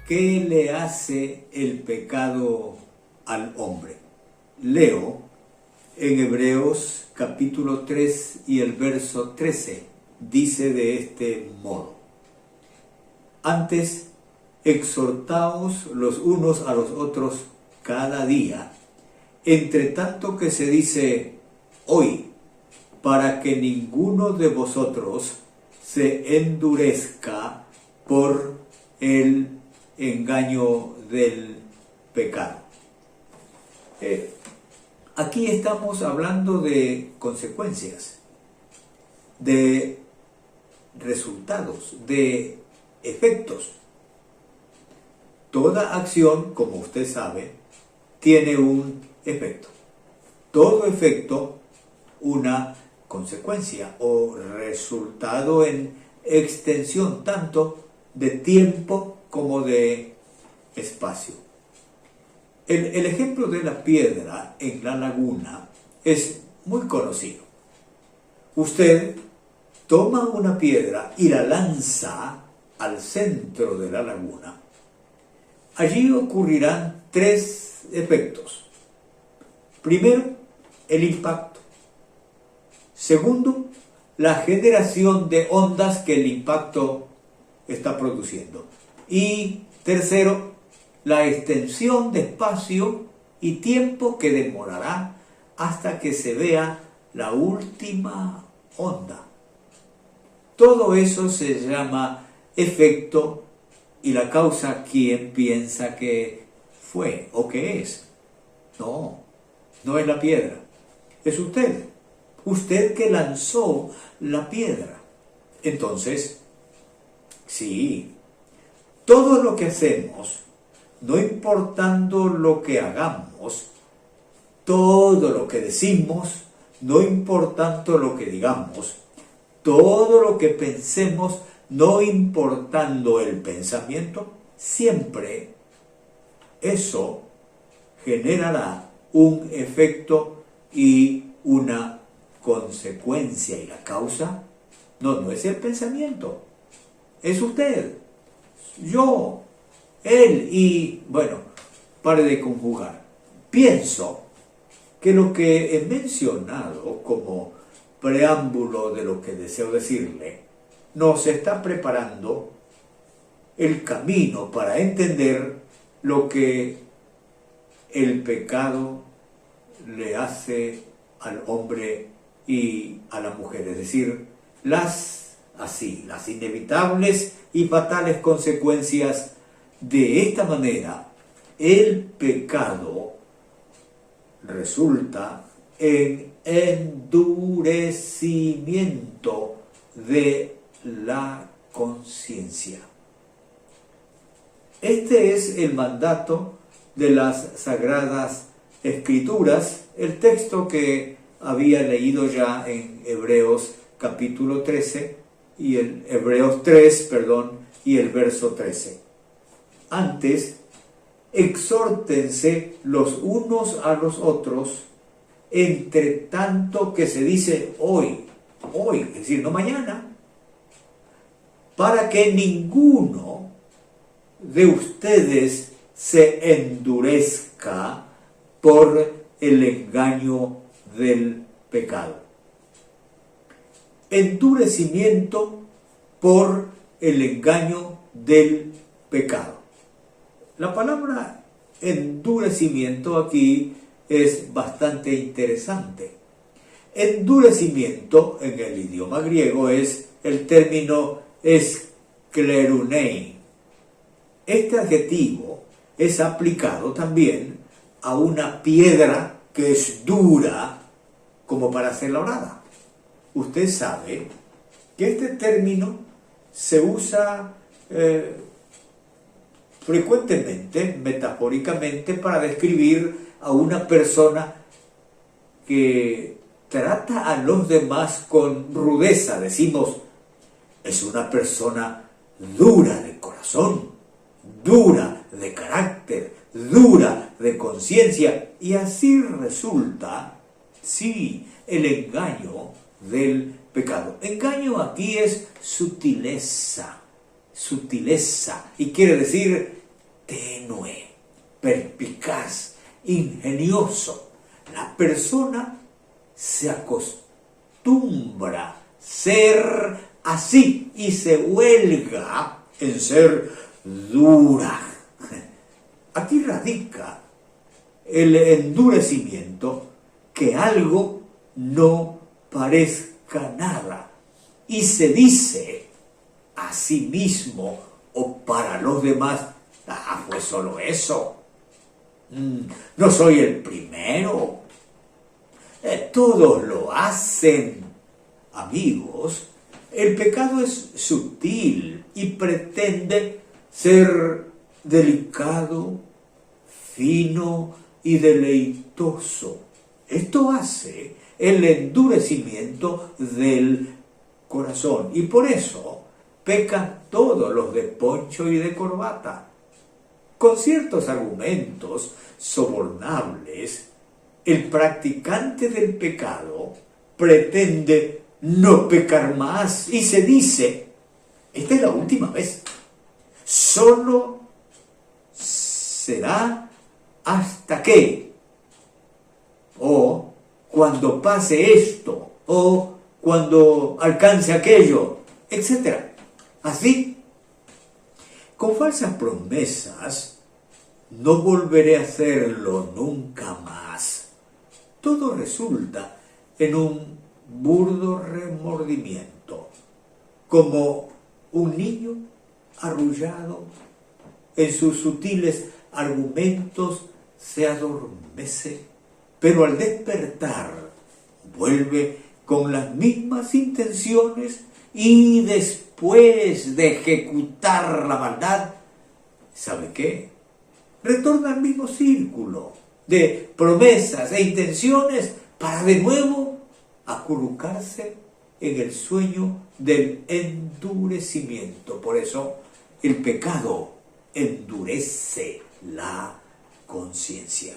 ¿qué le hace el pecado al hombre? Leo en Hebreos capítulo 3 y el verso 13. Dice de este modo: antes, exhortaos los unos a los otros cada día, entre tanto que se dice hoy, para que ninguno de vosotros se endurezca por el engaño del pecado. Aquí estamos hablando de consecuencias, de resultados, de efectos. Toda acción, como usted sabe, tiene un efecto. Todo efecto, una consecuencia o resultado en extensión tanto de tiempo como de espacio. El ejemplo de la piedra en la laguna es muy conocido. Usted toma una piedra y la lanza al centro de la laguna. Allí ocurrirán tres efectos. Primero, el impacto. Segundo, la generación de ondas que el impacto está produciendo. Y tercero, la extensión de espacio y tiempo que demorará hasta que se vea la última onda. Todo eso se llama efecto, y la causa, ¿quién piensa que fue o que es? No, no es la piedra, es usted. Usted que lanzó la piedra. Entonces, sí, todo lo que hacemos, no importando lo que hagamos, todo lo que decimos, no importando lo que digamos, todo lo que pensemos, no importando el pensamiento, siempre eso generará un efecto y una consecuencia. Y la causa no es el pensamiento, es usted, yo, él. Y bueno, pare de conjugar. Pienso que lo que he mencionado como preámbulo de lo que deseo decirle nos está preparando el camino para entender lo que el pecado le hace al hombre y a la mujer, es decir, las inevitables y fatales consecuencias. De esta manera, el pecado resulta en endurecimiento de la conciencia. Este es el mandato de las Sagradas Escrituras, el texto que había leído ya en Hebreos capítulo 13 y el Hebreos 3, y el verso 13. Antes, exhórtense los unos a los otros, entre tanto que se dice hoy, es decir, no mañana, para que ninguno de ustedes se endurezca por el engaño del pecado. Endurecimiento por el engaño del pecado. La palabra endurecimiento aquí es bastante interesante. Endurecimiento en el idioma griego es el término esclerunei. Este adjetivo es aplicado también a una piedra que es dura como para ser labrada. Usted sabe que este término se usa frecuentemente, metafóricamente, para describir a una persona que trata a los demás con rudeza. Decimos, es una persona dura de corazón, dura de carácter, dura de conciencia. Y así resulta, sí, el engaño del pecado. Engaño aquí es sutileza, y quiere decir tenue, perspicaz, ingenioso. La persona se acostumbra a ser así y se huelga en ser dura. Aquí radica el endurecimiento, que algo no parezca nada y se dice a sí mismo o para los demás: pues solo eso, no soy el primero, todos lo hacen. Amigos, el pecado es sutil y pretende ser delicado, fino y deleitoso. Esto hace el endurecimiento del corazón y por eso pecan todos los de poncho y de corbata. Con ciertos argumentos sobornables, el practicante del pecado pretende no pecar más y se dice: esta es la última vez, solo será hasta que, o cuando pase esto, o cuando alcance aquello, etc. Así, con falsas promesas, no volveré a hacerlo nunca más. Todo resulta en un burdo remordimiento, como un niño arrullado en sus sutiles argumentos se adormece, pero al despertar vuelve con las mismas intenciones y después de ejecutar la maldad, ¿sabe qué? Retorna al mismo círculo de promesas e intenciones para de nuevo acurrucarse en el sueño del endurecimiento. Por eso el pecado endurece la conciencia.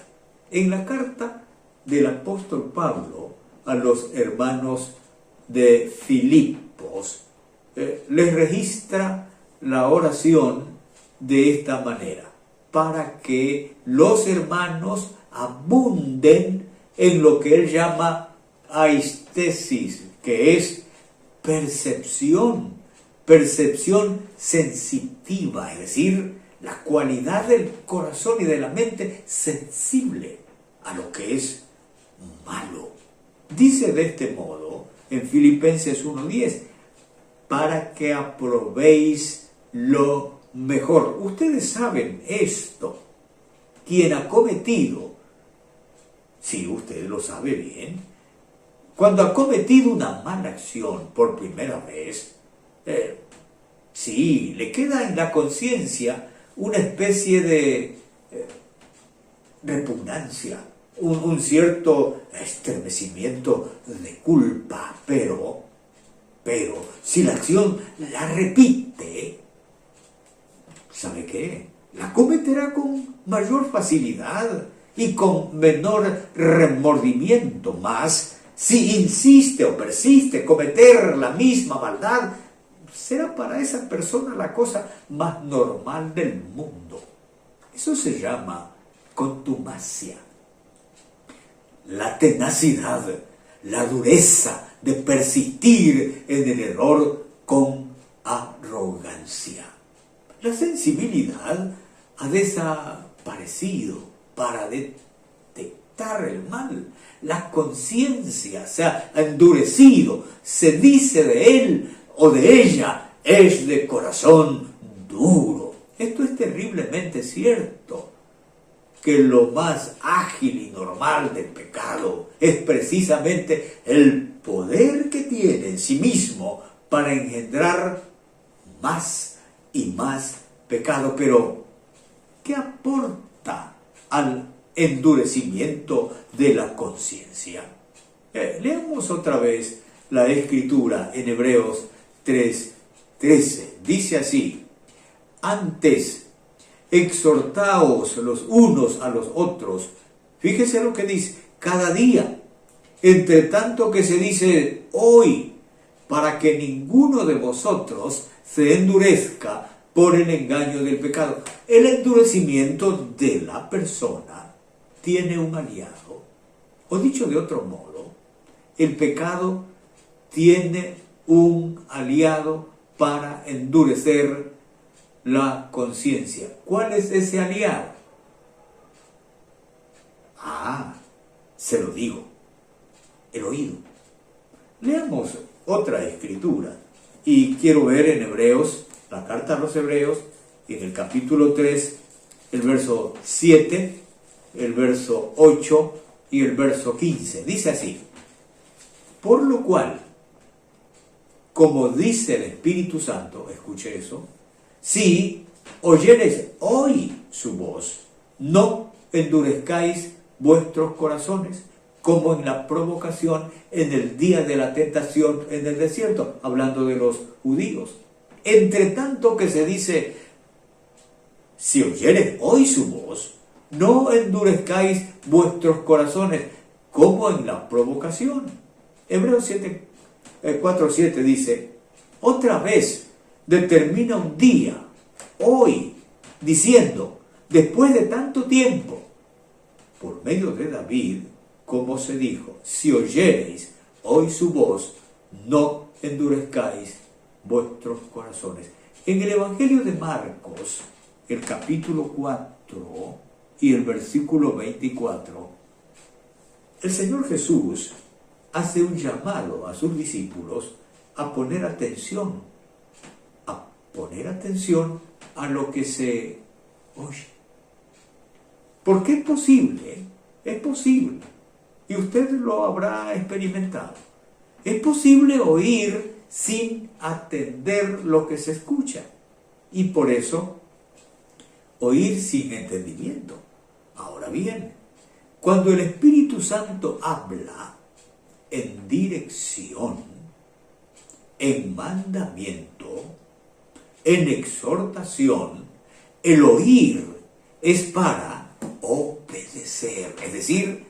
En la carta del apóstol Pablo a los hermanos de Filipos, les registra la oración de esta manera: para que los hermanos abunden en lo que él llama aistesis, que es percepción sensitiva, es decir, la cualidad del corazón y de la mente sensible a lo que es malo. Dice de este modo en Filipenses 1:10: para que aprobéis lo mejor. Ustedes saben esto. Quien ha cometido, si usted lo sabe bien, cuando ha cometido una mala acción por primera vez, sí, le queda en la conciencia una especie de repugnancia, un cierto estremecimiento de culpa, pero si la acción la repite, ¿sabe qué? La cometerá con mayor facilidad y con menor remordimiento. Más si insiste o persiste en cometer la misma maldad, será para esa persona la cosa más normal del mundo. Eso se llama contumacia. La tenacidad, la dureza de persistir en el error con arrogancia. La sensibilidad ha desaparecido para detectar el mal. La conciencia se ha endurecido. Se dice de él o de ella: es de corazón duro. Esto es terriblemente cierto, que lo más ágil y normal del pecado es precisamente el poder que tiene en sí mismo para engendrar más y más pecado. Pero, ¿qué aporta al endurecimiento de la conciencia? Leamos otra vez la Escritura en Hebreos 3:13. Dice así: antes, exhortaos los unos a los otros. Fíjese lo que dice: cada día, entre tanto que se dice hoy, para que ninguno de vosotros se endurezca por el engaño del pecado. El endurecimiento de la persona tiene un aliado, o dicho de otro modo, el pecado tiene un aliado para endurecer la conciencia. ¿Cuál es ese aliado? Se lo digo, el oído. Leamos otra escritura y quiero ver en Hebreos, la carta a los Hebreos, en el capítulo 3, el verso 7, el verso 8 y el verso 15. Dice así: por lo cual, como dice el Espíritu Santo, escuche eso, si oyereis hoy su voz, no endurezcáis vuestros corazones, como en la provocación en el día de la tentación en el desierto, hablando de los judíos. Entre tanto que se dice, si oyereis hoy su voz, no endurezcáis vuestros corazones, como en la provocación. Hebreos 4:7 dice, otra vez determina un día, hoy, diciendo, después de tanto tiempo, por medio de David, como se dijo, si oyereis hoy su voz, no endurezcáis vuestros corazones. En el Evangelio de Marcos, el capítulo 4 y el versículo 24, el Señor Jesús hace un llamado a sus discípulos a poner atención a lo que se oye. Porque es posible, y usted lo habrá experimentado, es posible oír sin atender lo que se escucha, y por eso oír sin entendimiento. Ahora bien, cuando el Espíritu Santo habla en dirección, en mandamiento, en exhortación, el oír es para obedecer, es decir,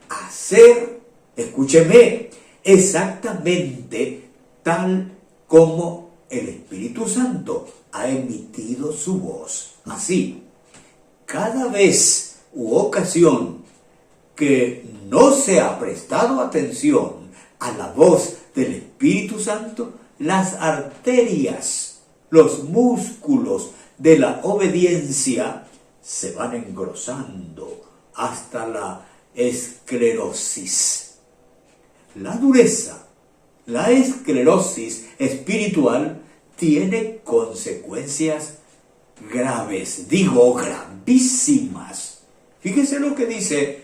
hacer, escúcheme, exactamente tal como el Espíritu Santo ha emitido su voz. Así, cada vez u ocasión que no se ha prestado atención a la voz del Espíritu Santo, las arterias, los músculos de la obediencia se van engrosando hasta la esclerosis. La dureza, la esclerosis espiritual tiene consecuencias graves, digo gravísimas. Fíjese lo que dice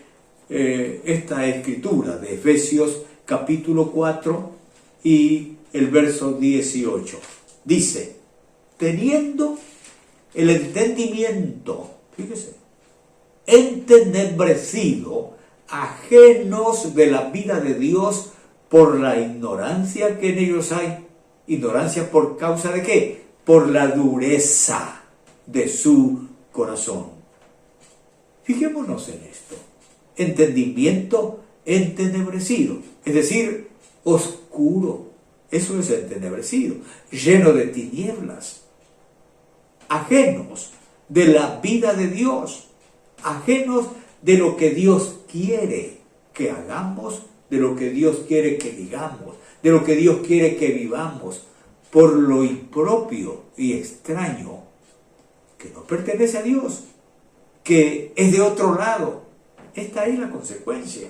esta escritura de Efesios capítulo 4 y el verso 18. Dice, teniendo el entendimiento, fíjese, entenebrecido, ajenos de la vida de Dios por la ignorancia que en ellos hay. ¿Ignorancia por causa de qué? Por la dureza de su corazón. Fijémonos en esto. Entendimiento entenebrecido, es decir, oscuro. Eso es entenebrecido, lleno de tinieblas. Ajenos de la vida de Dios, ajenos de lo que Dios quiere que hagamos, de lo que Dios quiere que digamos, de lo que Dios quiere que vivamos, por lo impropio y extraño que no pertenece a Dios, que es de otro lado. Esta es la consecuencia.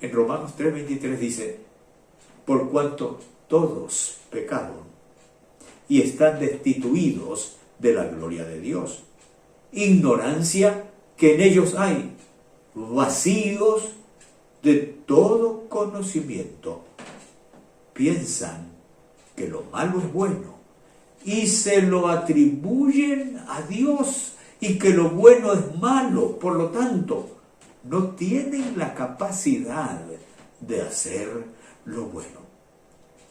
En Romanos 3:23 dice, por cuanto todos pecaron y están destituidos de la gloria de Dios. Ignorancia que en ellos hay, vacíos de todo conocimiento. Piensan que lo malo es bueno y se lo atribuyen a Dios, y que lo bueno es malo. Por lo tanto, no tienen la capacidad de hacer lo bueno.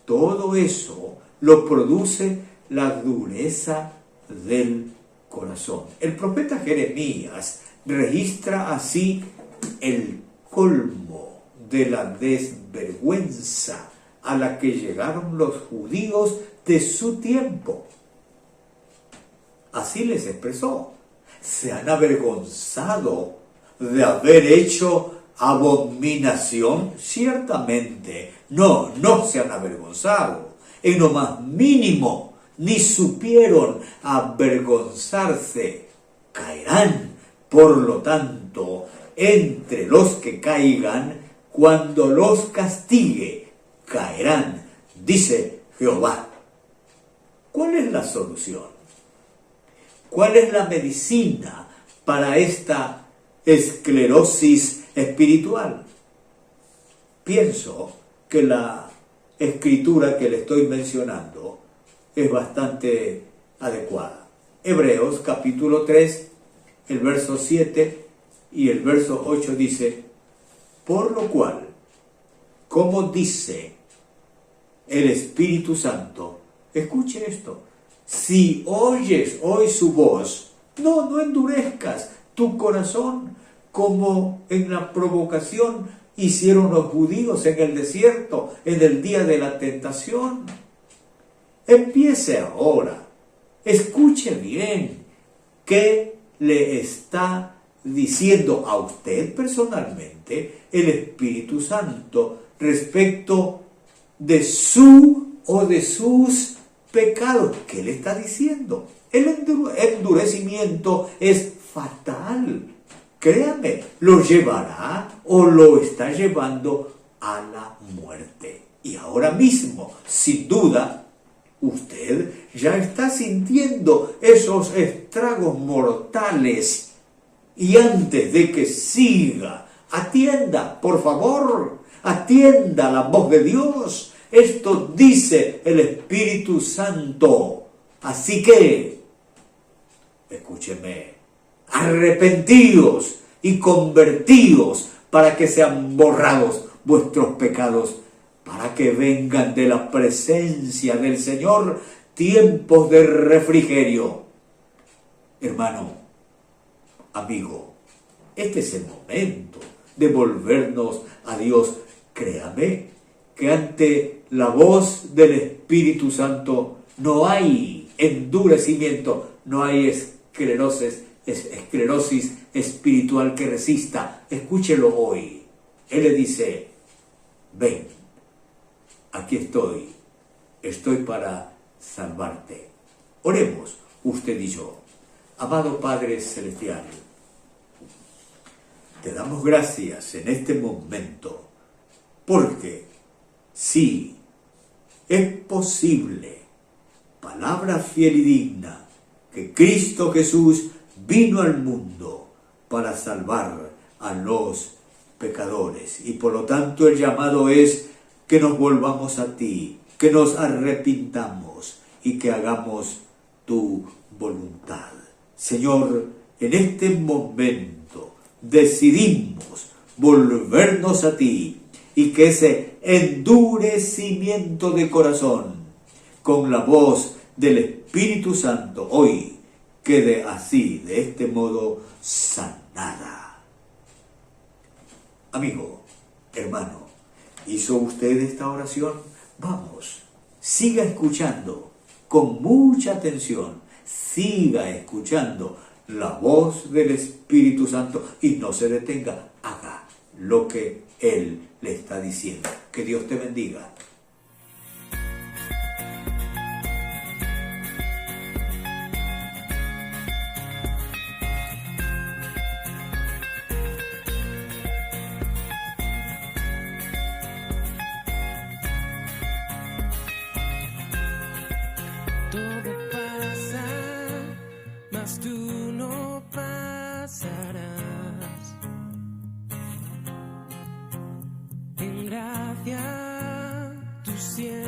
Todo eso lo produce la dureza del corazón. El profeta Jeremías registra así el colmo de la desvergüenza a la que llegaron los judíos de su tiempo. Así les expresó. Se han avergonzado de haber hecho abominación. Ciertamente, no se han avergonzado. En lo más mínimo, ni supieron avergonzarse. Caerán, por lo tanto, entre los que caigan, cuando los castigue, caerán, dice Jehová. ¿Cuál es la solución? ¿Cuál es la medicina para esta esclerosis espiritual? Pienso que la escritura que le estoy mencionando es bastante adecuada. Hebreos capítulo 3, el verso 7 y el verso 8 dice: por lo cual, como dice el Espíritu Santo, escuche esto, si oyes hoy su voz, no endurezcas tu corazón como en la provocación hicieron los judíos en el desierto, en el día de la tentación. Empiece ahora, escuche bien, ¿qué le está diciendo a usted personalmente el Espíritu Santo respecto de su o de sus pecados? ¿Qué le está diciendo? El endurecimiento es fatal. Créame, lo llevará o lo está llevando a la muerte. Y ahora mismo, sin duda, usted ya está sintiendo esos estragos mortales. Y antes de que siga, atienda, por favor, atienda la voz de Dios. Esto dice el Espíritu Santo. Así que, escúcheme, arrepentíos y convertíos para que sean borrados vuestros pecados, para que vengan de la presencia del Señor tiempos de refrigerio. Hermano, amigo, este es el momento de volvernos a Dios. Créame que ante la voz del Espíritu Santo no hay endurecimiento, no hay esclerosis espiritual que resista. Escúchelo hoy. Él le dice: ven, aquí estoy para salvarte. Oremos, usted y yo. Amado Padre Celestial, te damos gracias en este momento, porque sí, es posible, palabra fiel y digna, que Cristo Jesús vino al mundo para salvar a los pecadores. Y por lo tanto el llamado es que nos volvamos a ti, que nos arrepintamos y que hagamos tu voluntad. Señor, en este momento decidimos volvernos a ti y que ese endurecimiento de corazón con la voz del Espíritu Santo hoy quede así, de este modo, sanada. Amigo, hermano, ¿hizo usted esta oración? Vamos, siga escuchando con mucha atención, siga escuchando la voz del Espíritu Santo y no se detenga, haga lo que Él le está diciendo. Que Dios te bendiga. Todo pasa, mas tú no pasarás. En gracia tú siempre